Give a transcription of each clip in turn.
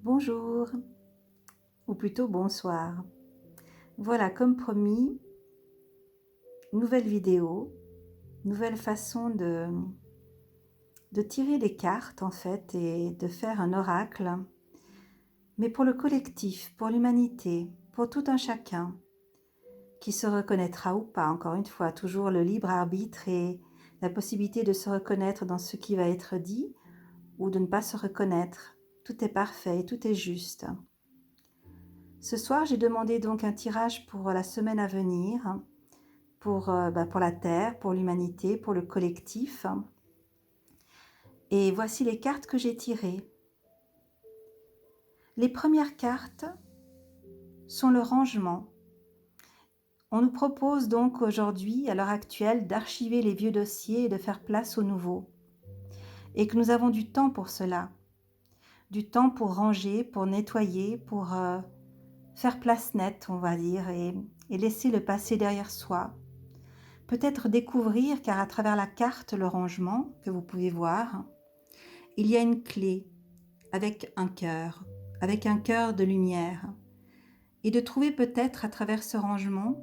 Bonjour, ou plutôt bonsoir. Voilà, comme promis, nouvelle vidéo, nouvelle façon de tirer les cartes en fait et de faire un oracle, mais pour le collectif, pour l'humanité, pour tout un chacun, qui se reconnaîtra ou pas, encore une fois, toujours le libre arbitre et la possibilité de se reconnaître dans ce qui va être dit ou de ne pas se reconnaître. Tout est parfait et tout est juste. Ce soir, j'ai demandé donc un tirage pour la semaine à venir, pour la Terre, pour l'humanité, pour le collectif. Et voici les cartes que j'ai tirées. Les premières cartes sont le rangement. On nous propose donc aujourd'hui, à l'heure actuelle, d'archiver les vieux dossiers et de faire place aux nouveaux. Et que nous avons du temps pour cela. Du temps pour ranger, pour nettoyer, pour faire place nette, on va dire, et laisser le passé derrière soi. Peut-être découvrir, car à travers la carte, le rangement que vous pouvez voir, il y a une clé avec un cœur de lumière, et de trouver peut-être à travers ce rangement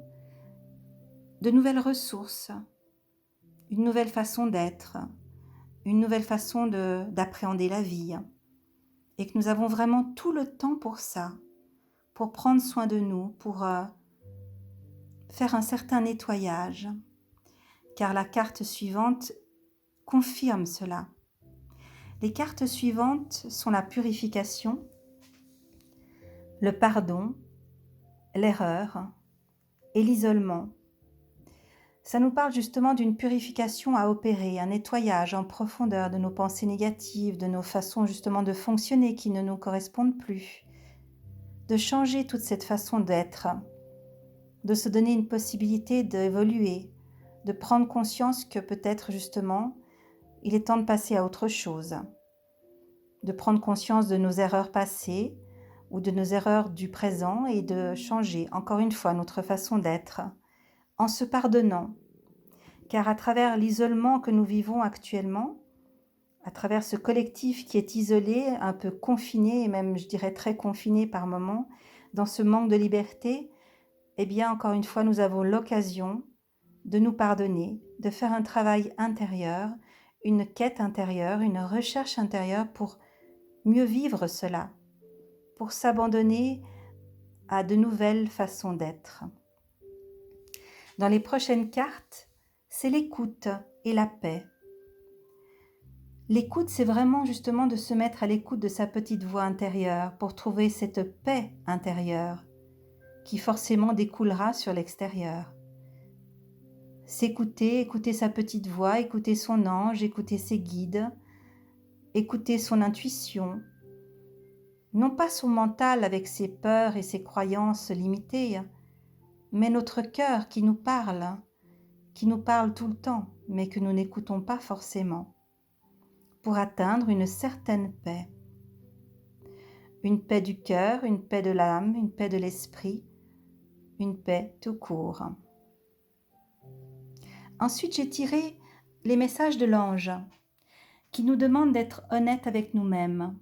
de nouvelles ressources, une nouvelle façon d'être, une nouvelle façon d'appréhender la vie, et que nous avons vraiment tout le temps pour ça, pour prendre soin de nous, pour faire un certain nettoyage, car la carte suivante confirme cela. Les cartes suivantes sont la purification, le pardon, l'erreur et l'isolement. Ça nous parle justement d'une purification à opérer, un nettoyage en profondeur de nos pensées négatives, de nos façons justement de fonctionner qui ne nous correspondent plus, de changer toute cette façon d'être, de se donner une possibilité d'évoluer, de prendre conscience que peut-être justement il est temps de passer à autre chose, de prendre conscience de nos erreurs passées ou de nos erreurs du présent et de changer encore une fois notre façon d'être en se pardonnant. Car à travers l'isolement que nous vivons actuellement, à travers ce collectif qui est isolé, un peu confiné et même je dirais très confiné par moments, dans ce manque de liberté, eh bien encore une fois nous avons l'occasion de nous pardonner, de faire un travail intérieur, une quête intérieure, une recherche intérieure pour mieux vivre cela, pour s'abandonner à de nouvelles façons d'être. Dans les prochaines cartes, c'est l'écoute et la paix. L'écoute, c'est vraiment justement de se mettre à l'écoute de sa petite voix intérieure pour trouver cette paix intérieure qui forcément découlera sur l'extérieur. S'écouter, écouter sa petite voix, écouter son ange, écouter ses guides, écouter son intuition, non pas son mental avec ses peurs et ses croyances limitées, mais notre cœur qui nous parle tout le temps, mais que nous n'écoutons pas forcément, pour atteindre une certaine paix. Une paix du cœur, une paix de l'âme, une paix de l'esprit, une paix tout court. Ensuite, j'ai tiré les messages de l'ange qui nous demandent d'être honnêtes avec nous-mêmes.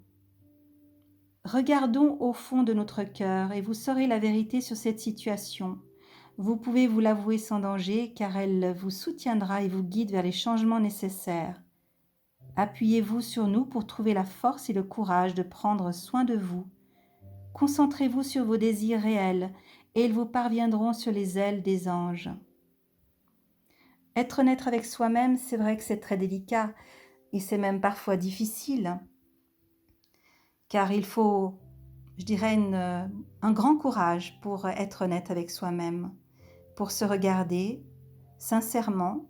Regardons au fond de notre cœur et vous saurez la vérité sur cette situation. Vous pouvez vous l'avouer sans danger car elle vous soutiendra et vous guide vers les changements nécessaires. Appuyez-vous sur nous pour trouver la force et le courage de prendre soin de vous. Concentrez-vous sur vos désirs réels et ils vous parviendront sur les ailes des anges. Être honnête avec soi-même, c'est vrai que c'est très délicat et c'est même parfois difficile, car il faut, je dirais, un grand courage pour être honnête avec soi-même, pour se regarder sincèrement,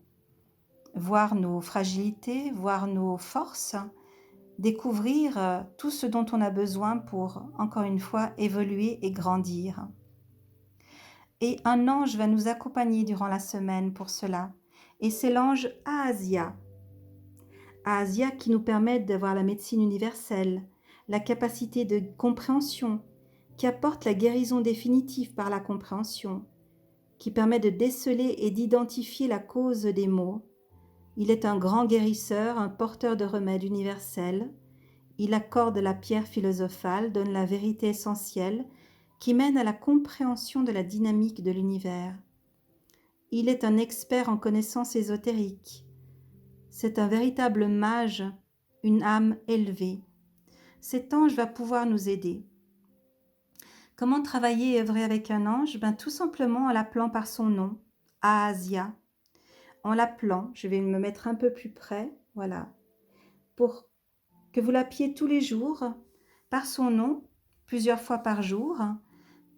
voir nos fragilités, voir nos forces, découvrir tout ce dont on a besoin pour, encore une fois, évoluer et grandir. Et un ange va nous accompagner durant la semaine pour cela. Et c'est l'ange Aasia. Aasia qui nous permet d'avoir la médecine universelle, la capacité de compréhension, qui apporte la guérison définitive par la compréhension, qui permet de déceler et d'identifier la cause des maux. Il est un grand guérisseur, un porteur de remèdes universels, Il accorde la pierre philosophale, donne la vérité essentielle qui mène à la compréhension de la dynamique de l'univers. Il est un expert en connaissances ésotériques. C'est un véritable mage, une âme élevée. Cet ange va pouvoir nous aider. Comment travailler et œuvrer avec un ange? Tout simplement en l'appelant par son nom, Aasia. En l'appelant, je vais me mettre un peu plus près, voilà, pour que vous l'appeliez tous les jours par son nom, plusieurs fois par jour,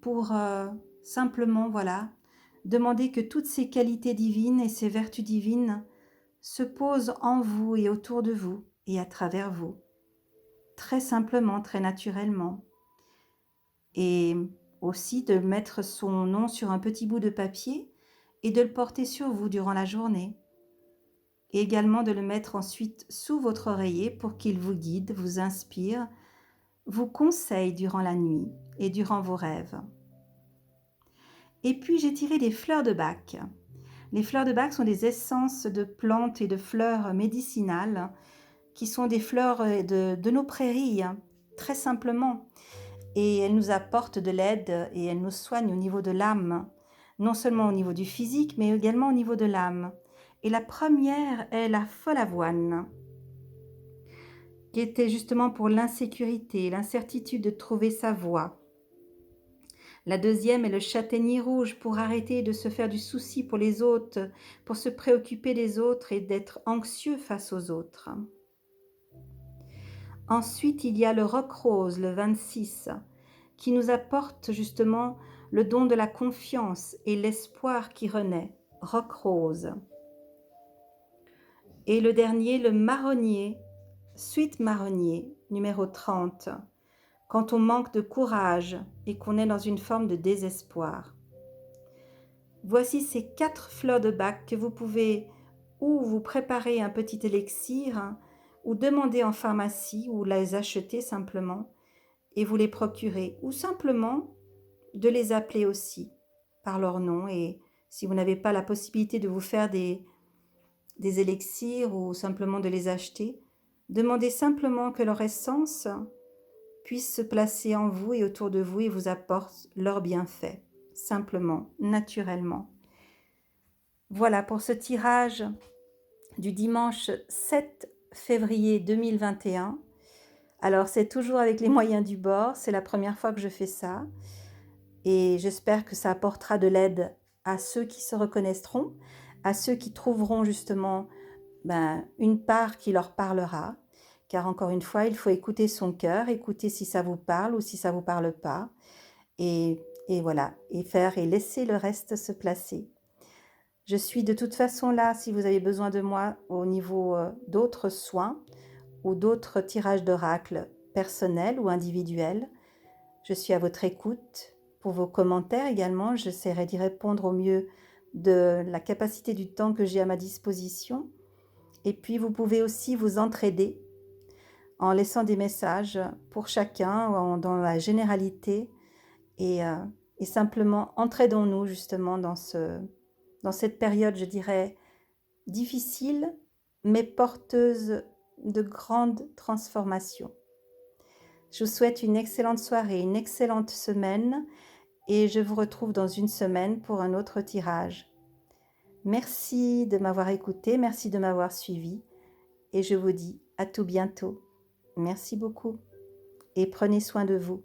pour simplement, voilà, demander que toutes ces qualités divines et ces vertus divines se posent en vous et autour de vous et à travers vous, très simplement, très naturellement. Et aussi de mettre son nom sur un petit bout de papier et de le porter sur vous durant la journée. Et également de le mettre ensuite sous votre oreiller pour qu'il vous guide, vous inspire, vous conseille durant la nuit et durant vos rêves. Et puis j'ai tiré des fleurs de Bach. Les fleurs de Bach sont des essences de plantes et de fleurs médicinales qui sont des fleurs de nos prairies, très simplement. Et elles nous apportent de l'aide et elles nous soignent au niveau de l'âme, non seulement au niveau du physique, mais également au niveau de l'âme. Et la première est la follavoine, qui était justement pour l'insécurité, l'incertitude de trouver sa voie. La deuxième est le châtaignier rouge pour arrêter de se faire du souci pour les autres, pour se préoccuper des autres et d'être anxieux face aux autres. Ensuite, il y a le roc rose, le 26, qui nous apporte justement le don de la confiance et l'espoir qui renaît, roc rose. Et le dernier, le marronnier, suite marronnier, numéro 30, quand on manque de courage et qu'on est dans une forme de désespoir. Voici ces 4 fleurs de Bach que vous pouvez ou vous préparer un petit élixir ou demander en pharmacie ou les acheter simplement et vous les procurer ou simplement de les appeler aussi par leur nom. Et si vous n'avez pas la possibilité de vous faire des élixirs ou simplement de les acheter, demandez simplement que leur essence puisse se placer en vous et autour de vous et vous apporte leurs bienfaits, simplement, naturellement. Voilà pour ce tirage du dimanche 7 février 2021. Alors c'est toujours avec les moyens du bord, c'est la première fois que je fais ça et j'espère que ça apportera de l'aide à ceux qui se reconnaîtront, à ceux qui trouveront justement une part qui leur parlera, car encore une fois, il faut écouter son cœur, écouter si ça vous parle ou si ça vous parle pas, et voilà, et faire et laisser le reste se placer. Je suis de toute façon là si vous avez besoin de moi au niveau d'autres soins ou d'autres tirages d'oracle personnels ou individuels. Je suis à votre écoute pour vos commentaires également. J'essaierai d'y répondre au mieux de la capacité du temps que j'ai à ma disposition. Et puis vous pouvez aussi vous entraider en laissant des messages pour chacun dans la généralité et simplement entraidons-nous justement dans cette période, je dirais, difficile, mais porteuse de grandes transformations. Je vous souhaite une excellente soirée, une excellente semaine et je vous retrouve dans une semaine pour un autre tirage. Merci de m'avoir écouté, merci de m'avoir suivi et je vous dis à tout bientôt. Merci beaucoup et prenez soin de vous.